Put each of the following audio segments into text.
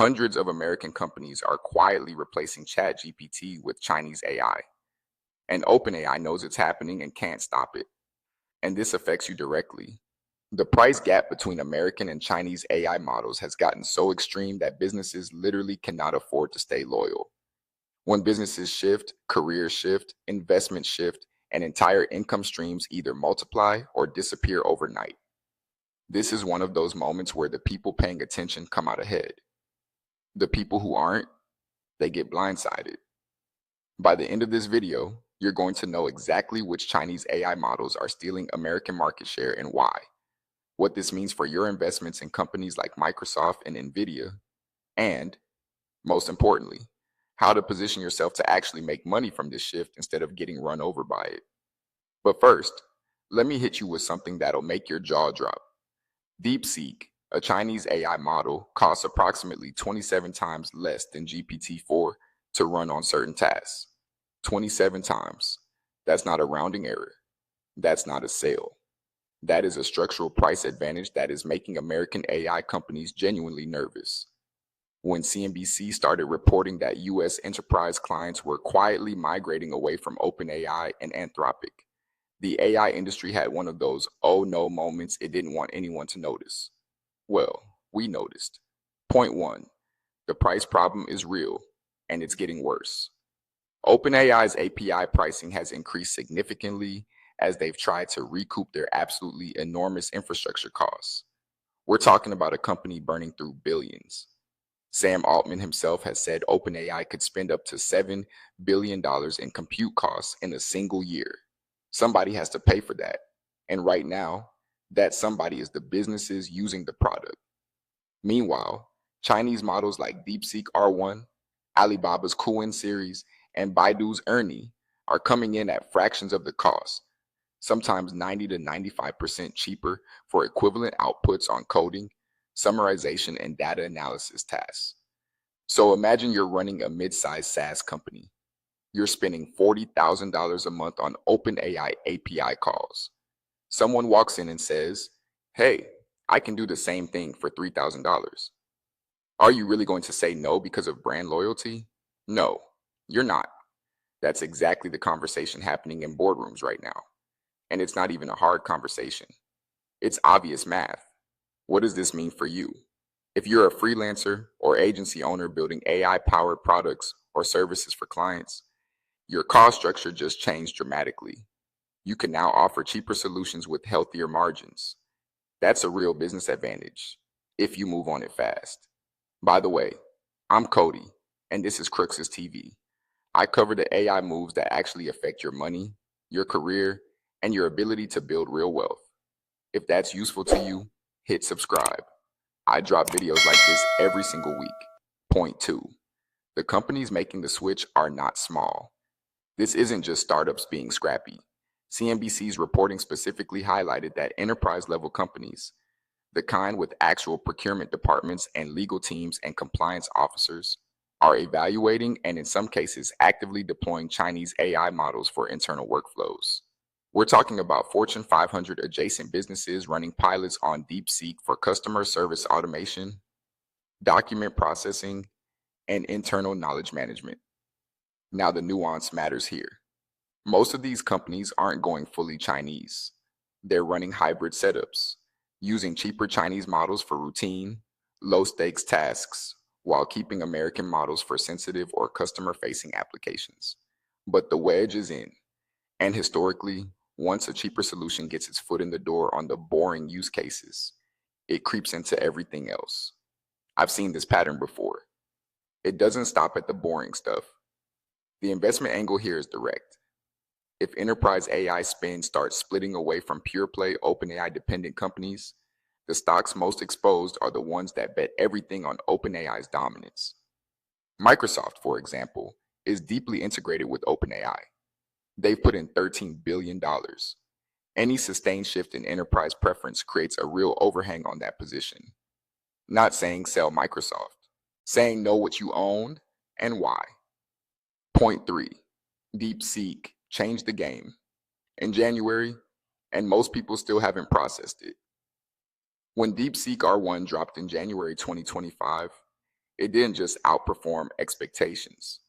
Hundreds of American companies are quietly replacing ChatGPT with Chinese AI, and OpenAI knows it's happening and can't stop it. And this affects you directly. The price gap between American and Chinese AI models has gotten so extreme that businesses literally cannot afford to stay loyal. When businesses shift, careers shift, investments shift, and entire income streams either multiply or disappear overnight. This is one of those moments where the people paying attention come out ahead. The people who aren't, they get blindsided. By the end of this video, you're going to know exactly which Chinese AI models are stealing American market share and why, what this means for your investments in companies like Microsoft and Nvidia, and, most importantly, how to position yourself to actually make money from this shift instead of getting run over by it. But first, let me hit you with something that'll make your jaw drop. DeepSeek, a Chinese AI model, costs approximately 27 times less than GPT-4 to run on certain tasks. 27 times. That's not a rounding error. That's not a sale. That is a structural price advantage that is making American AI companies genuinely nervous. When CNBC started reporting that US enterprise clients were quietly migrating away from OpenAI and Anthropic, the AI industry had one of those oh no moments it didn't want anyone to notice. Well, we noticed. Point one, the price problem is real, and it's getting worse. OpenAI's API pricing has increased significantly as they've tried to recoup their absolutely enormous infrastructure costs. We're talking about a company burning through billions. Sam Altman himself has said OpenAI could spend up to $7 billion in compute costs in a single year. Somebody has to pay for that. And right now, that somebody is the businesses using the product. Meanwhile, Chinese models like DeepSeek R1, Alibaba's Kuan series, and Baidu's Ernie are coming in at fractions of the cost, sometimes 90 to 95% cheaper for equivalent outputs on coding, summarization, and data analysis tasks. So imagine you're running a mid-sized SaaS company. You're spending $40,000 a month on OpenAI API calls. Someone walks in and says, hey, I can do the same thing for $3,000. Are you really going to say no because of brand loyalty? No, you're not. That's exactly the conversation happening in boardrooms right now. And it's not even a hard conversation. It's obvious math. What does this mean for you? If you're a freelancer or agency owner building AI-powered products or services for clients, your cost structure just changed dramatically. You can now offer cheaper solutions with healthier margins. That's a real business advantage, if you move on it fast. By the way, I'm Kody, and this is Crux's TV. I cover the AI moves that actually affect your money, your career, and your ability to build real wealth. If that's useful to you, hit subscribe. I drop videos like this every single week. Point two, the companies making the switch are not small. This isn't just startups being scrappy. CNBC's reporting specifically highlighted that enterprise-level companies, the kind with actual procurement departments and legal teams and compliance officers, are evaluating and in some cases actively deploying Chinese AI models for internal workflows. We're talking about Fortune 500 adjacent businesses running pilots on DeepSeek for customer service automation, document processing, and internal knowledge management. Now the nuance matters here. Most of these companies aren't going fully Chinese. They're running hybrid setups, using cheaper Chinese models for routine, low-stakes tasks, while keeping American models for sensitive or customer-facing applications. But the wedge is in. And historically, once a cheaper solution gets its foot in the door on the boring use cases, it creeps into everything else. I've seen this pattern before. It doesn't stop at the boring stuff. The investment angle here is direct. If enterprise AI spend starts splitting away from pure play OpenAI dependent companies, the stocks most exposed are the ones that bet everything on OpenAI's dominance. Microsoft, for example, is deeply integrated with OpenAI. They've put in $13 billion. Any sustained shift in enterprise preference creates a real overhang on that position. Not saying sell Microsoft, saying know what you own and why. Point three, DeepSeek changed the game in January, and most people still haven't processed it. When DeepSeek R1 dropped in January 2025, It didn't just outperform expectations.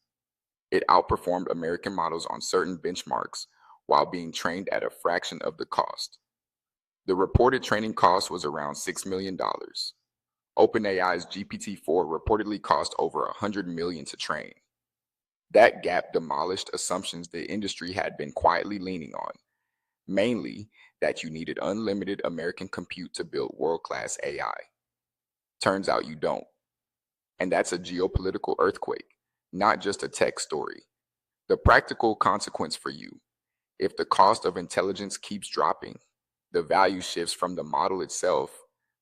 It outperformed American models on certain benchmarks while being trained at a fraction of the cost. The reported training cost was around $6 million. OpenAI's GPT-4 reportedly cost over $100 million to train. That gap demolished assumptions the industry had been quietly leaning on, mainly that you needed unlimited American compute to build world-class AI. Turns out you don't. And that's a geopolitical earthquake, not just a tech story. The practical consequence for you: if the cost of intelligence keeps dropping, the value shifts from the model itself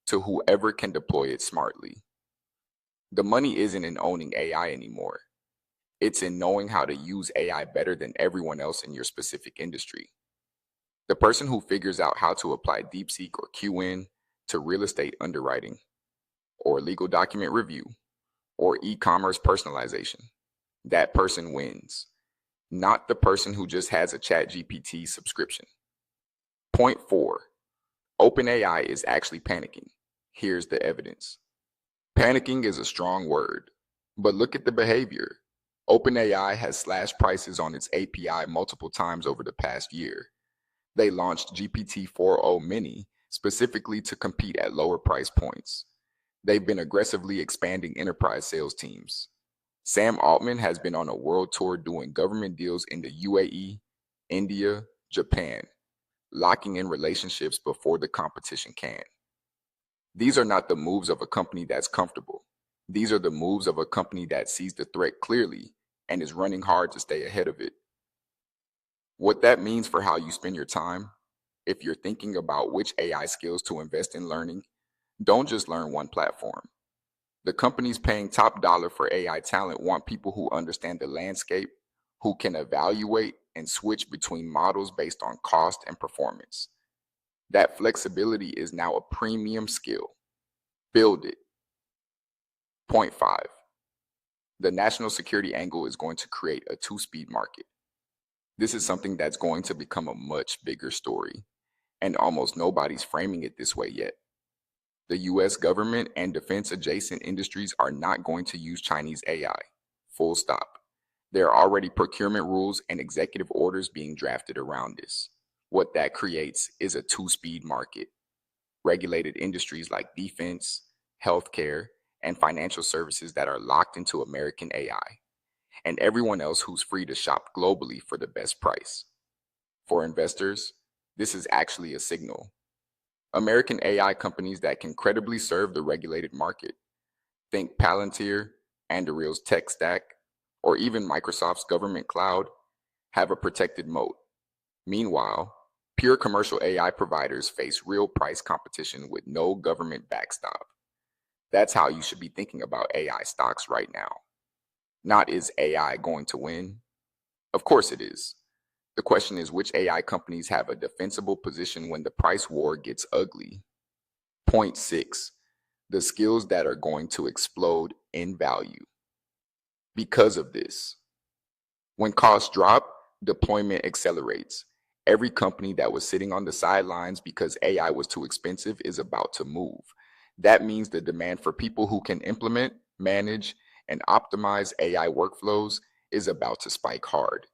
to whoever can deploy it smartly. The money isn't in owning AI anymore. It's in knowing how to use AI better than everyone else in your specific industry. The person who figures out how to apply DeepSeek or QN to real estate underwriting, or legal document review, or e-commerce personalization, that person wins, not the person who just has a ChatGPT subscription. Point 4. OpenAI is actually panicking. Here's the evidence. Panicking is a strong word, but look at the behavior. OpenAI has slashed prices on its API multiple times over the past year. They launched GPT-4o Mini specifically to compete at lower price points. They've been aggressively expanding enterprise sales teams. Sam Altman has been on a world tour doing government deals in the UAE, India, Japan, locking in relationships before the competition can. These are not the moves of a company that's comfortable. These are the moves of a company that sees the threat clearly and is running hard to stay ahead of it. What that means for how you spend your time: if you're thinking about which AI skills to invest in learning, don't just learn one platform. The companies paying top dollar for AI talent want people who understand the landscape, who can evaluate and switch between models based on cost and performance. That flexibility is now a premium skill. Build it. Point 5. The national security angle is going to create a two-speed market. This is something that's going to become a much bigger story, and almost nobody's framing it this way yet. The US government and defense-adjacent industries are not going to use Chinese AI. Full stop. There are already procurement rules and executive orders being drafted around this. What that creates is a two-speed market. Regulated industries like defense, healthcare, and financial services that are locked into American AI, and everyone else who's free to shop globally for the best price. For investors, this is actually a signal. American AI companies that can credibly serve the regulated market, think Palantir, Anduril's tech stack, or even Microsoft's government cloud, have a protected moat. Meanwhile, pure commercial AI providers face real price competition with no government backstop. That's how you should be thinking about AI stocks right now. Not, is AI going to win? Of course it is. The question is, which AI companies have a defensible position when the price war gets ugly? Point 6. The skills that are going to explode in value. Because of this, when costs drop, deployment accelerates. Every company that was sitting on the sidelines because AI was too expensive is about to move. That means the demand for people who can implement, manage, and optimize AI workflows is about to spike hard.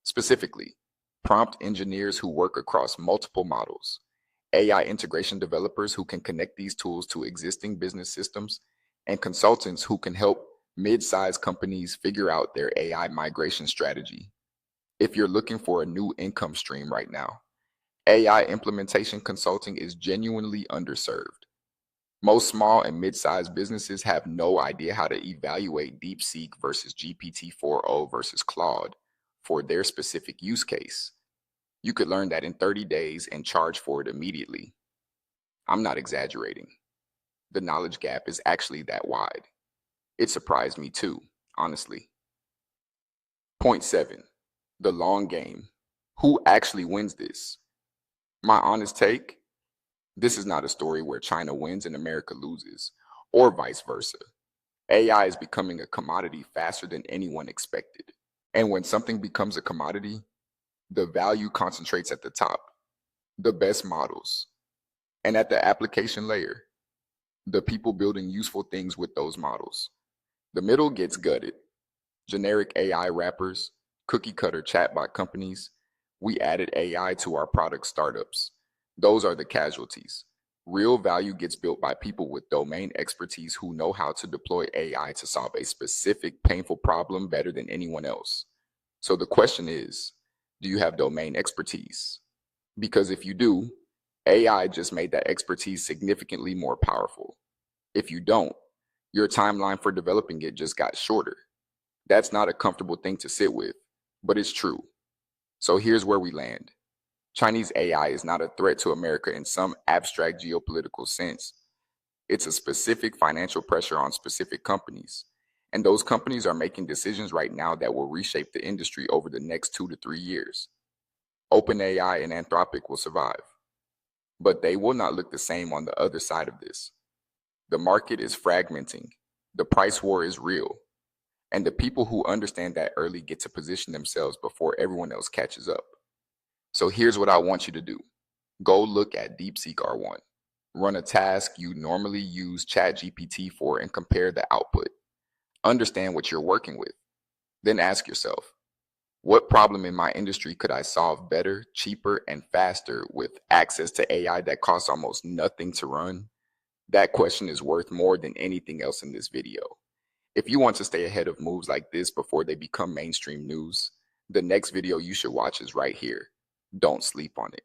Specifically, prompt engineers who work across multiple models, AI integration developers who can connect these tools to existing business systems, and consultants who can help mid-sized companies figure out their AI migration strategy. If you're looking for a new income stream right now, AI implementation consulting is genuinely underserved. Most small and mid-sized businesses have no idea how to evaluate DeepSeek versus GPT-4o versus Claude for their specific use case. You could learn that in 30 days and charge for it immediately. I'm not exaggerating. The knowledge gap is actually that wide. It surprised me too, honestly. Point 7. The long game. Who actually wins this? My honest take: this is not a story where China wins and America loses, or vice versa. AI is becoming a commodity faster than anyone expected. And when something becomes a commodity, the value concentrates at the top, the best models, and at the application layer, the people building useful things with those models. The middle gets gutted. Generic AI wrappers, cookie cutter chatbot companies. We added AI to our product startups. Those are the casualties. Real value gets built by people with domain expertise who know how to deploy AI to solve a specific painful problem better than anyone else. So the question is, do you have domain expertise? Because if you do, AI just made that expertise significantly more powerful. If you don't, your timeline for developing it just got shorter. That's not a comfortable thing to sit with, but it's true. So here's where we land. Chinese AI is not a threat to America in some abstract geopolitical sense. It's a specific financial pressure on specific companies. And those companies are making decisions right now that will reshape the industry over the next 2 to 3 years. OpenAI and Anthropic will survive, but they will not look the same on the other side of this. The market is fragmenting. The price war is real. And the people who understand that early get to position themselves before everyone else catches up. So here's what I want you to do. Go look at DeepSeek R1. Run a task you normally use ChatGPT for and compare the output. Understand what you're working with. Then ask yourself, what problem in my industry could I solve better, cheaper, and faster with access to AI that costs almost nothing to run? That question is worth more than anything else in this video. If you want to stay ahead of moves like this before they become mainstream news, the next video you should watch is right here. Don't sleep on it.